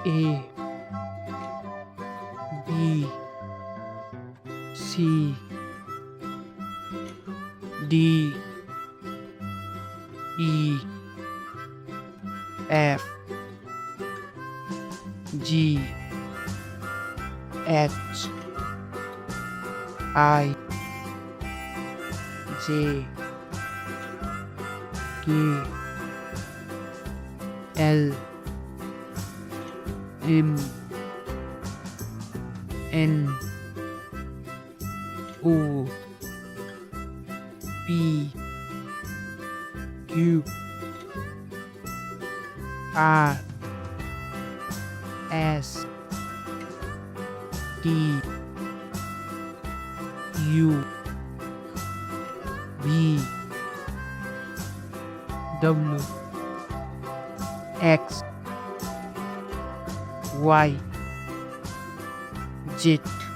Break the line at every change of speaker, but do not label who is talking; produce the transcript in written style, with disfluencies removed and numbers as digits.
A B C D E F G H I J K L M N O P Q R S T U V W X Y Z.